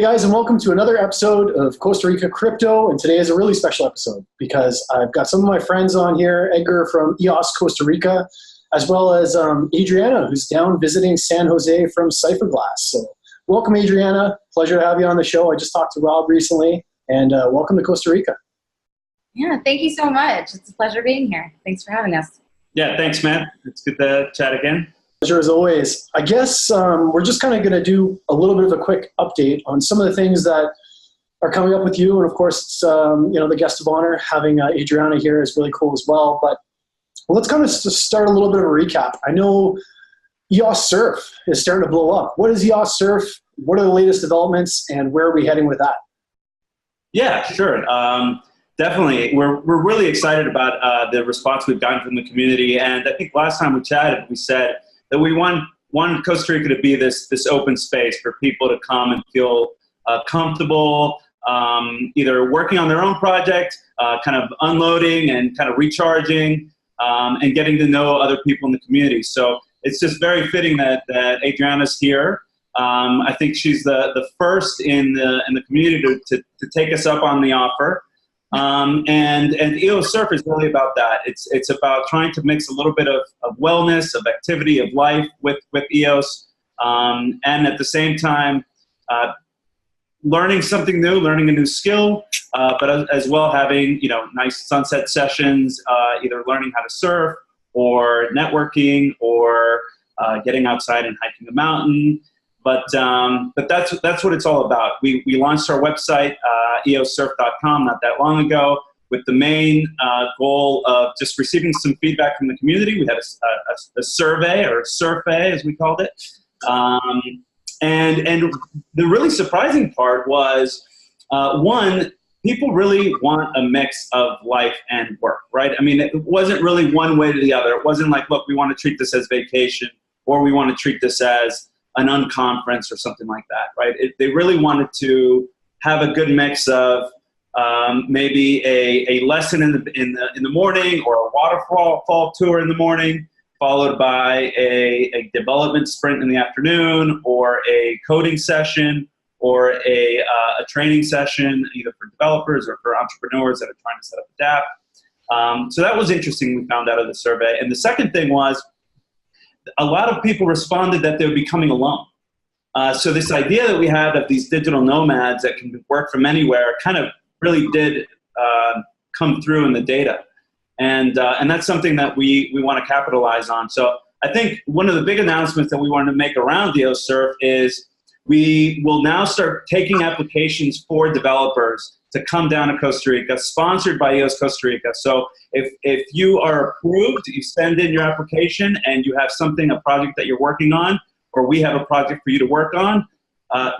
Hey guys, and welcome to another episode of Costa Rica Crypto. And today is a really special episode because I've got some of my friends on here, Edgar from EOS Costa Rica, as well as Adrianna, who's down visiting San Jose from Cypherglass. So welcome, Adrianna. Pleasure to have you on the show. I just talked to Rob recently, and welcome to Costa Rica. Yeah, thank you so much. It's a pleasure being here. Thanks for having us. Yeah, thanks, man. It's good to chat again. Pleasure as always. I guess we're just kind of going to do a little bit of a quick update on some of the things that are coming up with you. And of course, it's, the guest of honor, having Adrianna here is really cool as well. But let's kind of just start a little bit of a recap. I know EOS Surf is starting to blow up. What is EOS Surf? What are the latest developments and where are we heading with that? Yeah, sure. Definitely. We're really excited about the response we've gotten from the community. And I think last time we chatted, we said that we want Costa Rica to be this open space for people to come and feel comfortable, either working on their own project, kind of unloading and kind of recharging, and getting to know other people in the community. So it's just very fitting that Adrianna's here. I think she's the first in the community to take us up on the offer. And EOS Surf is really about that. It's about trying to mix a little bit of wellness, of activity, of life with EOS, and at the same time, learning something new, learning a new skill, but as well having nice sunset sessions, either learning how to surf or networking or getting outside and hiking a mountain. But that's what it's all about. We launched our website, EOSSurf.com, not that long ago, with the main goal of just receiving some feedback from the community. We had a survey, or a survey as we called it. And the really surprising part was, one, people really want a mix of life and work, right? I mean, it wasn't really one way to the other. It wasn't like, look, we want to treat this as vacation, or we want to treat this as an unconference or something like that, right? They really wanted to have a good mix of maybe a lesson in the morning, or a waterfall tour in the morning, followed by a development sprint in the afternoon, or a coding session, or a training session, either for developers or for entrepreneurs that are trying to set up a Dapps. So that was interesting. We found out of the survey. And the second thing was, a lot of people responded that they would be coming alone. So this idea that we had of these digital nomads that can work from anywhere kind of really did come through in the data. And that's something that we want to capitalize on. So I think one of the big announcements that we wanted to make around EOS Surf is we will now start taking applications for developers to come down to Costa Rica, sponsored by EOS Costa Rica. So if you are approved, you send in your application and you have a project that you're working on, or we have a project for you to work on,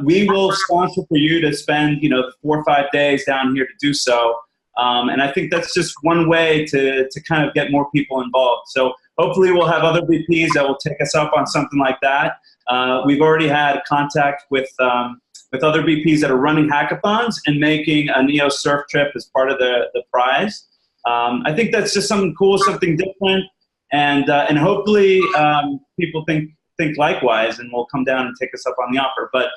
we will sponsor for you to spend 4 or 5 days down here to do so. And I think that's just one way to kind of get more people involved. So hopefully we'll have other VPs that will take us up on something like that. We've already had contact with other VPs that are running hackathons and making an EOS Surf trip as part of the prize. I think that's just something cool, something different, and hopefully people think likewise and will come down and take us up on the offer. But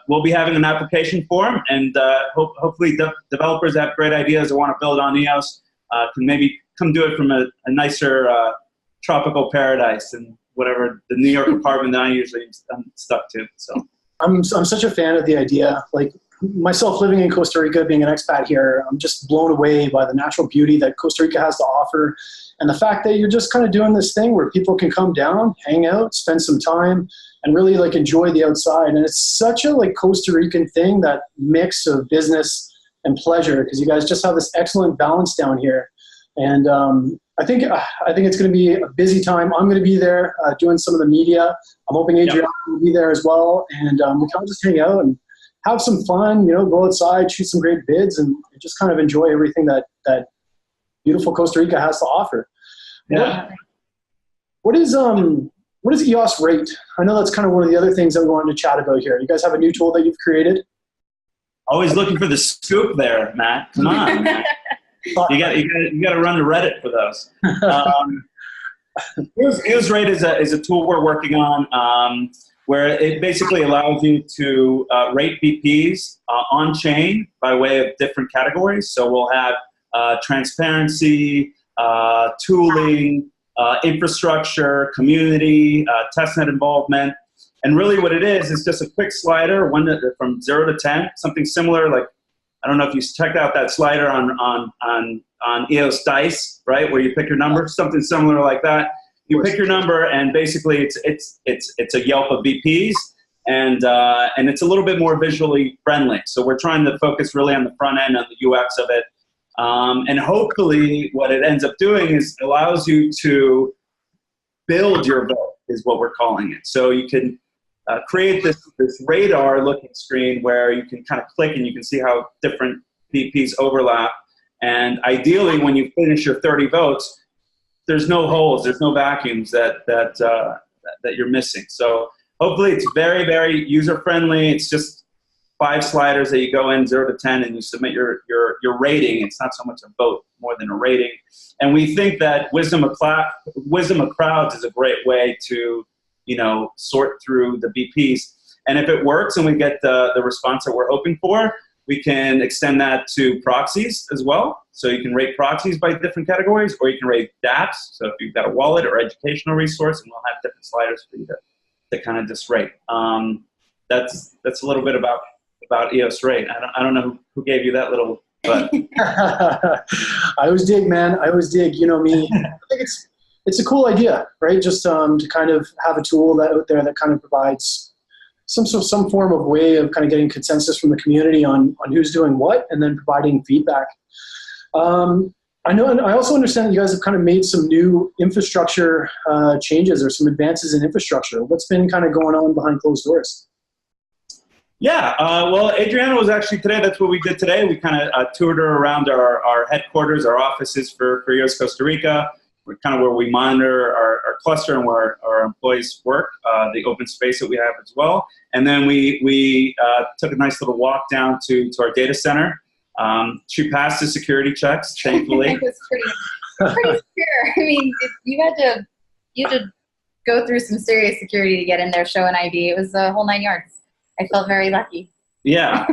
we'll be having an application form, and hopefully developers that have great ideas that want to build on EOS can maybe come do it from a nicer tropical paradise and whatever the New York apartment that I usually am stuck to. So I'm such a fan of the idea. Like myself, living in Costa Rica, being an expat here, I'm just blown away by the natural beauty that Costa Rica has to offer. And the fact that you're just kind of doing this thing where people can come down, hang out, spend some time, and really enjoy the outside. And it's such a Costa Rican thing, that mix of business and pleasure, because you guys just have this excellent balance down here. And I think it's going to be a busy time. I'm going to be there doing some of the media. I'm hoping Adrianna will be there as well. And we can all just hang out and have some fun, go outside, shoot some great bids, and just kind of enjoy everything that beautiful Costa Rica has to offer. Yeah. What is EOS Rate? I know that's kind of one of the other things that we wanted to chat about here. You guys have a new tool that you've created? Always looking for the scoop there, Matt. Come on. You got to run to Reddit for those. EOS Rate is a tool we're working on. where it basically allows you to rate BPs on-chain by way of different categories. So we'll have transparency, tooling, infrastructure, community, testnet involvement. And really what it is just a quick slider, from 0 to 10, something similar. Like, I don't know if you checked out that slider on EOS Dice, right, where you pick your number, something similar like that. You pick your number, and basically it's a Yelp of BPs, and it's a little bit more visually friendly. So we're trying to focus really on the front end, on the UX of it, and hopefully what it ends up doing is it allows you to build your vote, is what we're calling it. So you can create this radar-looking screen where you can kind of click and you can see how different BPs overlap. And ideally, when you finish your 30 votes, there's no holes, there's no vacuums that you're missing. So hopefully it's very, very user-friendly. It's just 5 sliders that you go in, 0 to 10, and you submit your rating. It's not so much a vote, more than a rating. And we think that wisdom of crowds is a great way to, sort through the BPs. And if it works and we get the response that we're hoping for, we can extend that to proxies as well. So you can rate proxies by different categories, or you can rate Dapps. So if you've got a wallet or educational resource, and we'll have different sliders for you to kind of just rate. That's a little bit about EOS Rate. I don't know who gave you that little, but I always dig, man. I always dig. You know me. I think it's a cool idea, right? Just to kind of have a tool out there that kind of provides some form of way of kind of getting consensus from the community on who's doing what, and then providing feedback. I know, and I also understand that you guys have kind of made some new infrastructure changes or some advances in infrastructure. What's been kind of going on behind closed doors? Yeah, well, Adrianna was actually today. That's what we did today. We kind of toured her around our headquarters, our offices for EOS Costa Rica. We're kind of where we monitor our cluster and where our employees work, the open space that we have as well. And then we took a nice little walk down to our data center. She passed the security checks, thankfully. It was pretty secure. I mean, you had to go through some serious security to get in there, show an ID. It was a whole 9 yards. I felt very lucky. Yeah.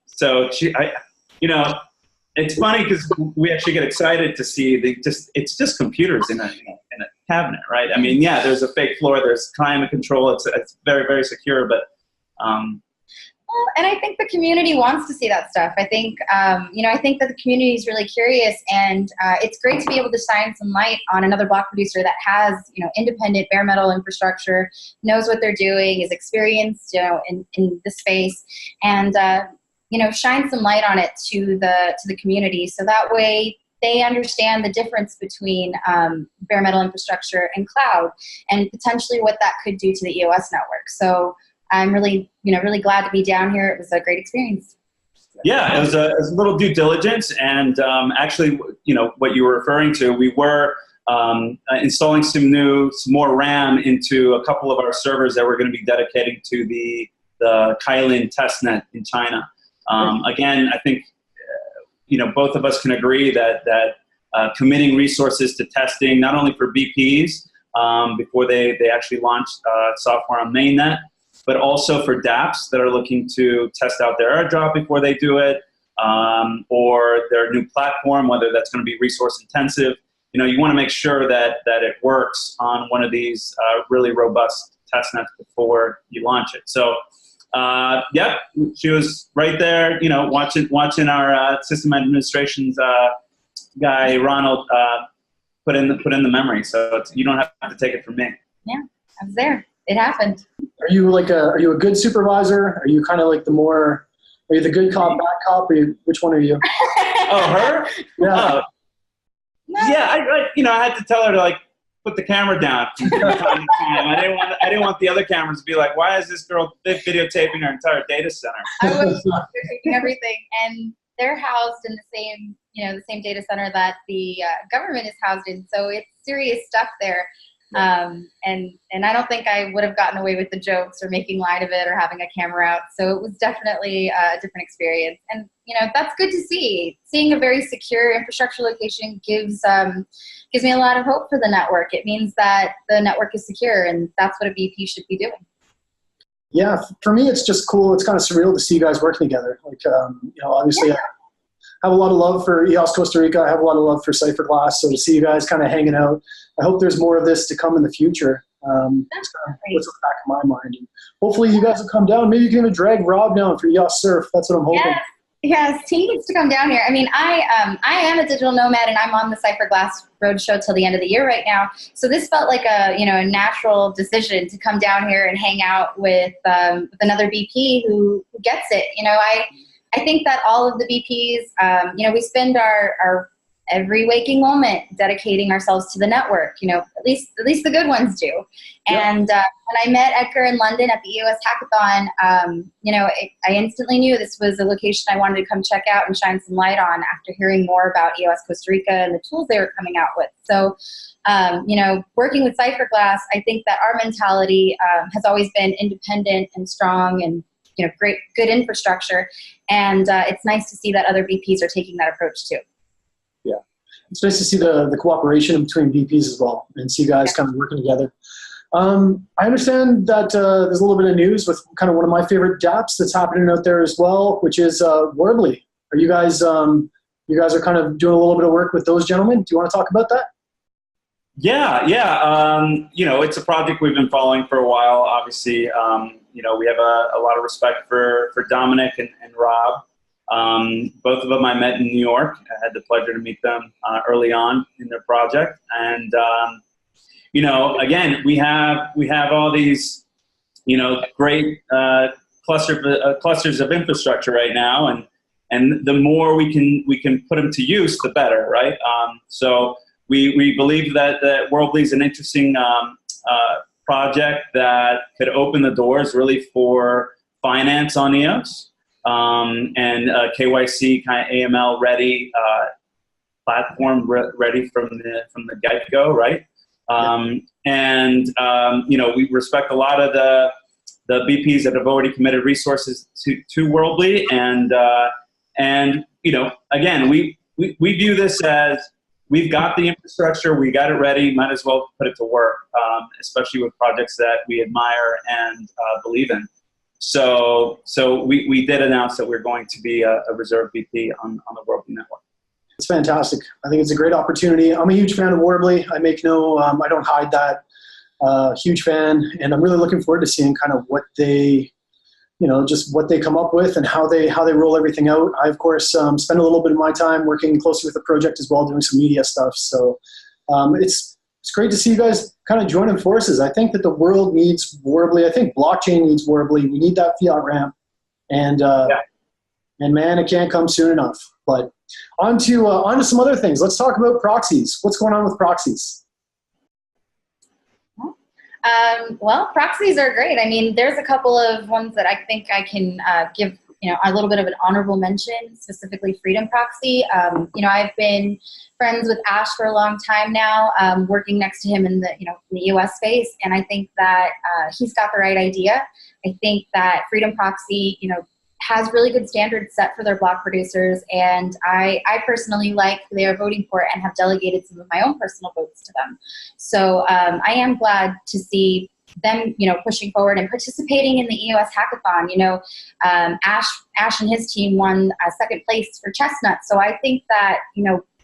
So it's funny because we actually get excited to see it's just computers in a cabinet, right? I mean, yeah, there's a fake floor, there's climate control. It's very, very secure, but. Well, and I think the community wants to see that stuff. I think, I think that the community is really curious, and it's great to be able to shine some light on another block producer that has, independent bare metal infrastructure, knows what they're doing, is experienced, in the space, and shine some light on it to the community, so that way they understand the difference between bare metal infrastructure and cloud, and potentially what that could do to the EOS network. So I'm really glad to be down here. It was a great experience. Yeah, it was a little due diligence, and actually, what you were referring to, we were installing some more RAM into a couple of our servers that we're going to be dedicating to the Kailin testnet in China. Again, I think both of us can agree that committing resources to testing, not only for BPs before they actually launch software on mainnet, but also for Dapps that are looking to test out their airdrop before they do it, or their new platform, whether that's going to be resource intensive. You want to make sure that it works on one of these really robust testnets before you launch it. So, yeah, she was right there, watching our system administration's guy Ronald put in the memory. So you don't have to take it from me. Yeah, I was there. It happened. Are you a good supervisor? Are you kind of like are you the good cop, bad cop? Which one are you? Oh, her? Yeah. No. Yeah, I had to tell her to put the camera down from time to time. I didn't want the other cameras to be like, why is this girl videotaping our entire data center? I was videotaping everything, and they're housed in the same data center that the government is housed in. So it's serious stuff there. And I don't think I would have gotten away with the jokes or making light of it or having a camera out. So it was definitely a different experience. And, that's good to see. Seeing a very secure infrastructure location gives me a lot of hope for the network. It means that the network is secure, and that's what a BP should be doing. Yeah, for me, it's just cool. It's kind of surreal to see you guys working together. Like, obviously, I have a lot of love for EOS Costa Rica. I have a lot of love for Cypherglass. So to see you guys kind of hanging out, I hope there's more of this to come in the future. That's what's in the back of my mind. And hopefully, you guys will come down. Maybe you can even drag Rob down for EOS Surf. That's what I'm hoping. Yes, he needs to come down here. I mean, I am a digital nomad, and I'm on the Cypherglass Roadshow till the end of the year right now. So this felt like a natural decision to come down here and hang out with another BP who gets it. I think that all of the BPs, we spend our every waking moment dedicating ourselves to the network. At least the good ones do. Yeah. And when I met Edgar in London at the EOS Hackathon, I instantly knew this was a location I wanted to come check out and shine some light on after hearing more about EOS Costa Rica and the tools they were coming out with. So, working with Cypherglass, I think that our mentality has always been independent and strong and good infrastructure. And it's nice to see that other BPs are taking that approach too. Yeah, it's nice to see the cooperation between BPs as well and see you guys kind of working together. I understand that there's a little bit of news with kind of one of my favorite Dapps that's happening out there as well, which is Warbly. Are you guys are kind of doing a little bit of work with those gentlemen? Do you want to talk about that? Yeah. It's a project we've been following for a while. Obviously, we have a lot of respect for Dominic and Rob. Both of them I met in New York. I had the pleasure to meet them early on in their project. And, again, we have all these, great clusters of infrastructure right now. And the more we can put them to use, the better, right? So we believe that Warbly is an interesting project that could open the doors really for finance on EOS. And KYC kind of AML ready platform ready from the get-go, right? We respect a lot of the BPs that have already committed resources to Warbly, and again, we view this as we've got the infrastructure, we got it ready, might as well put it to work, especially with projects that we admire and believe in. So we did announce that we're going to be a reserve BP on the Warbly network. It's fantastic. I think it's a great opportunity. I'm a huge fan of Warbly. I don't hide that. Huge fan, and I'm really looking forward to seeing kind of what they, just what they come up with and how they roll everything out. I, of course, spend a little bit of my time working closely with the project as well, doing some media stuff. So it's great to see you guys kind of joining forces. I think that the world needs Warbly. I think blockchain needs Warbly. We need that fiat ramp. And man, it can't come soon enough. But on to some other things. Let's talk about proxies. What's going on with proxies? Well, proxies are great. I mean, there's a couple of ones that I think I can give a little bit of an honorable mention, specifically Freedom Proxy. I've been friends with Ash for a long time now, working next to him in the EOS space, and I think that he's got the right idea. I think that Freedom Proxy, has really good standards set for their block producers, and I personally like who they are voting for and have delegated some of my own personal votes to them. So I am glad to see them, pushing forward and participating in the EOS Hackathon. Ash and his team won second place for Chestnut. So I think that,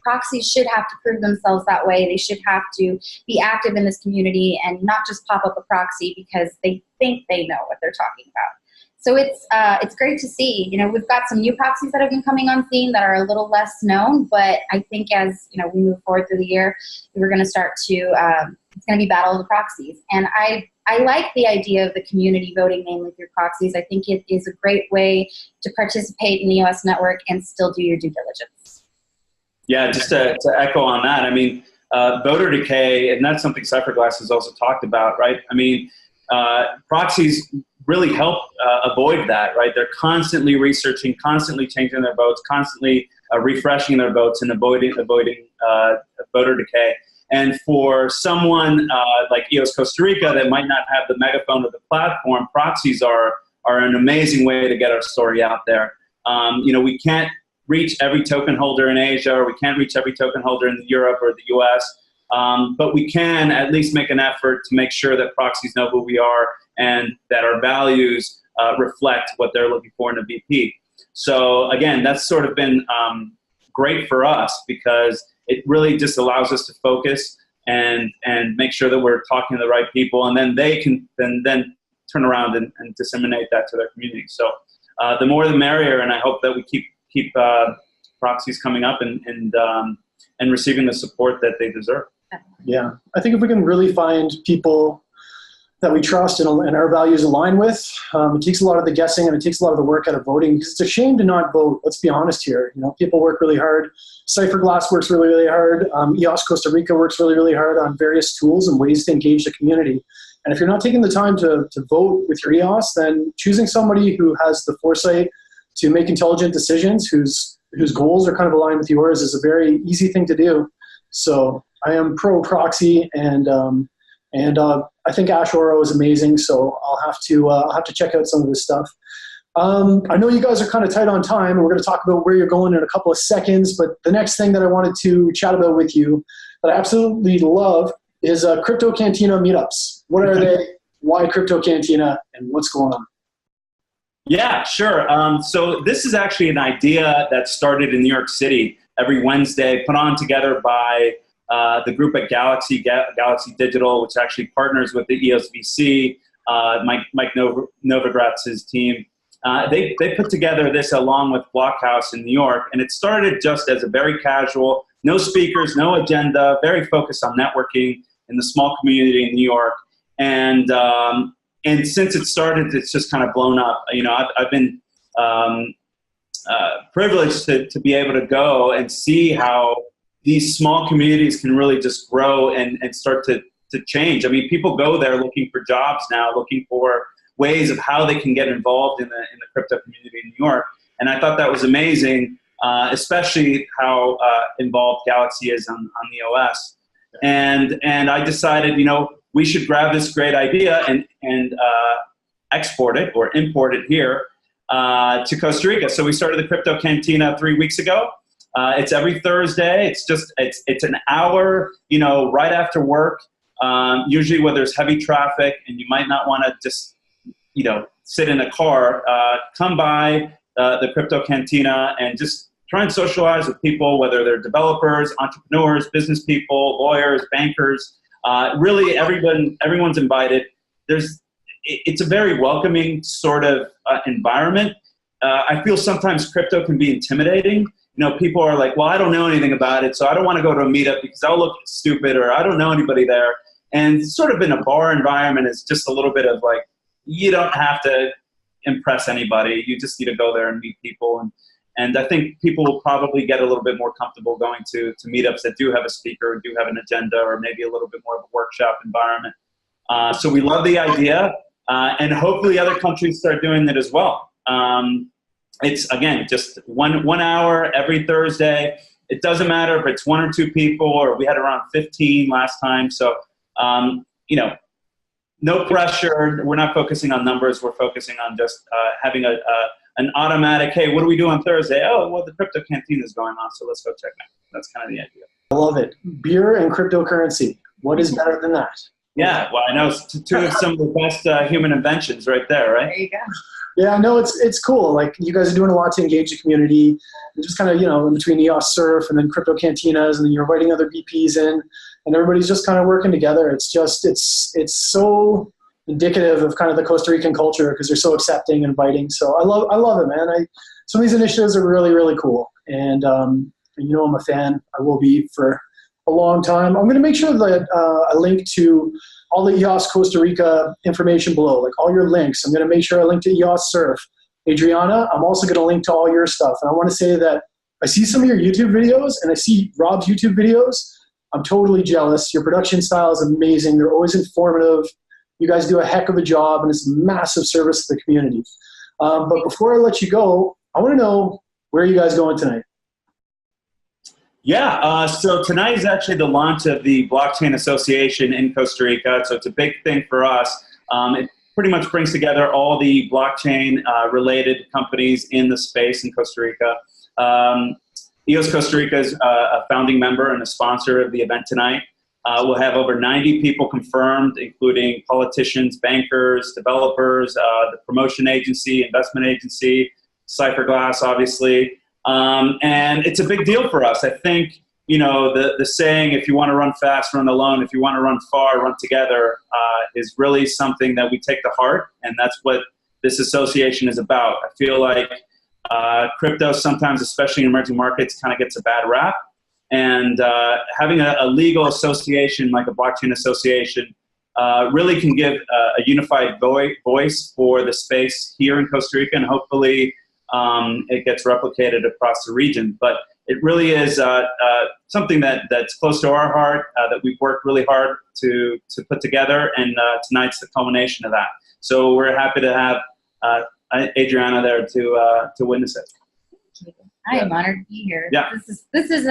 proxies should have to prove themselves that way. They should have to be active in this community and not just pop up a proxy because they think they know what they're talking about. So it's great to see. We've got some new proxies that have been coming on scene that are a little less known, but I think as we move forward through the year, we're going to start to it's going to be battle of the proxies. And I like the idea of the community voting mainly through proxies. I think it is a great way to participate in the EOS network and still do your due diligence. Yeah, just to echo on that, I mean, voter decay, and that's something Cypherglass has also talked about, right? I mean, proxies really help avoid that, right? They're constantly researching, constantly changing their votes, constantly refreshing their votes and avoiding voter decay. And for someone like EOS Costa Rica that might not have the megaphone of the platform, proxies are an amazing way to get our story out there. We can't reach every token holder in Asia, or we can't reach every token holder in Europe or the US. But we can at least make an effort to make sure that proxies know who we are and that our values reflect what they're looking for in a VP. So again, that's sort of been great for us because it really just allows us to focus and make sure that we're talking to the right people, and then they can then turn around and disseminate that to their community. So the more the merrier, and I hope that we keep proxies coming up and receiving the support that they deserve. Yeah, I think if we can really find people that we trust and our values align with, it takes a lot of the guessing and it takes a lot of the work out of voting, because it's a shame to not vote. Let's be honest here. You know, people work really hard. Cypherglass works really, really hard. EOS Costa Rica works really, really hard on various tools and ways to engage the community. And if you're not taking the time to vote with your EOS, then choosing somebody who has the foresight to make intelligent decisions, whose goals are kind of aligned with yours, is a very easy thing to do. So I am pro Proxy, and I think Ash Oro is amazing. So I'll have to check out some of this stuff. I know you guys are kind of tight on time, and we're going to talk about where you're going in a couple of seconds. But the next thing that I wanted to chat about with you that I absolutely love is Crypto Cantina meetups. What are they? Why Crypto Cantina? And what's going on? Yeah, sure. So this is actually an idea that started in New York City every Wednesday, put on together by the group at Galaxy Digital, which actually partners with the EOS VC, Mike Novogratz's team. They put together this along with Blockhouse in New York, and it started just as a very casual, no speakers, no agenda, very focused on networking in the small community in New York. And since it started, it's just kind of blown up. You know, I've been privileged to be able to go and see how these small communities can really just grow and start to change. I mean, people go there looking for jobs now, looking for ways of how they can get involved in the crypto community in New York. And I thought that was amazing, especially how involved Galaxy is on the OS. And I decided, you know, we should grab this great idea and export it or import it here to Costa Rica. So we started the Crypto Cantina 3 weeks ago. It's every Thursday. It's an hour, you know, right after work, usually where there's heavy traffic and you might not want to just, you know, sit in a car. Come by the Crypto Cantina and just try and socialize with people, whether they're developers, entrepreneurs, business people, lawyers, bankers. Really, everyone's invited. It's a very welcoming sort of environment. I feel sometimes crypto can be intimidating. You know, people are like, well, I don't know anything about it, so I don't want to go to a meetup because I'll look stupid, or I don't know anybody there. And sort of in a bar environment, it's just a little bit of like, you don't have to impress anybody. You just need to go there and meet people. And I think people will probably get a little bit more comfortable going to meetups that do have a speaker, do have an agenda, or maybe a little bit more of a workshop environment. So we love the idea, and hopefully other countries start doing it as well. It's, again, just one hour every Thursday. It doesn't matter if it's 1 or 2 people, or we had around 15 last time. So, you know, no pressure. We're not focusing on numbers. We're focusing on just having an automatic, hey, what do we do on Thursday? Oh, well, the Crypto Cantina is going on, so let's go check it out. That's kind of the idea. I love it. Beer and cryptocurrency. What is better than that? Yeah, well, I know it's two of some of the best human inventions right there, right? There you go. Yeah, no, it's cool. Like, you guys are doing a lot to engage the community. And just kind of, you know, in between EOS Surf and then Crypto Cantinas, and then you're inviting other VPs in, and everybody's just kind of working together. It's just, it's so indicative of kind of the Costa Rican culture, because they're so accepting and inviting. So I love it, man. Some of these initiatives are really, really cool. And you know, I'm a fan. I will be for a long time. I'm going to make sure that I link to all the EOS Costa Rica information below, like all your links. I'm going to make sure I link to EOS Surf. Adrianna, I'm also going to link to all your stuff. And I want to say that I see some of your YouTube videos, and I see Rob's YouTube videos. I'm totally jealous. Your production style is amazing. They're always informative. You guys do a heck of a job, and it's a massive service to the community. But before I let you go, I want to know, where are you guys going tonight? Yeah, so tonight is actually the launch of the Blockchain Association in Costa Rica. So it's a big thing for us. It pretty much brings together all the blockchain related companies in the space in Costa Rica. EOS Costa Rica is a founding member and a sponsor of the event tonight. We'll have over 90 people confirmed, including politicians, bankers, developers, the promotion agency, investment agency, Cypherglass, obviously. And it's a big deal for us. I think, you know, the saying, if you want to run fast, run alone. If you want to run far, run together, is really something that we take to heart. And that's what this association is about. I feel like crypto sometimes, especially in emerging markets, kind of gets a bad rap. And having a legal association like a blockchain association really can give a unified voice for the space here in Costa Rica, and hopefully it gets replicated across the region. But it really is something that's close to our heart, that we've worked really hard to put together, and tonight's the culmination of that. So we're happy to have Adrianna there to witness it. I am honored to be here. Yeah. This is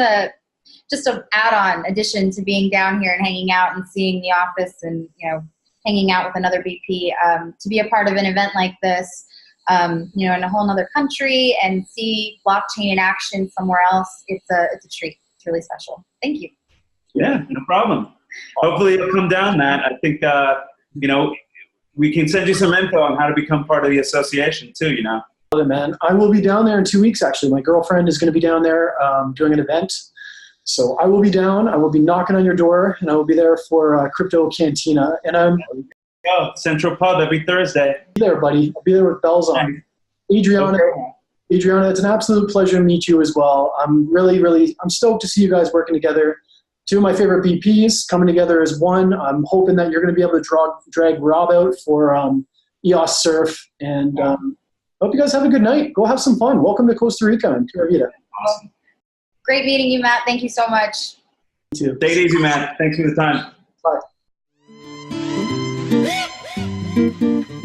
just an add-on addition to being down here and hanging out and seeing the office and, you know, hanging out with another BP. To be a part of an event like this, you know, in a whole nother country and see blockchain in action somewhere else, it's a treat. It's really special. Thank you. Yeah, no problem. Hopefully it'll come down, Matt. I think, you know, we can send you some info on how to become part of the association too, you know. Man, I will be down there in 2 weeks, actually. My girlfriend is going to be down there doing an event. So I will be down. I will be knocking on your door, and I will be there for Crypto Cantina. And I'm Central Pub every Thursday. Be there, buddy. I'll be there with bells on. Adrianna, it's an absolute pleasure to meet you as well. I'm I'm stoked to see you guys working together. Two of my favorite BPs coming together as one. I'm hoping that you're going to be able to drag Rob out for EOS Surf. And hope you guys have a good night. Go have some fun. Welcome to Costa Rica and Pura Vida. Awesome. Great meeting you, Matt. Thank you so much. You too. Take it easy, Matt. Thanks for the time. Bye.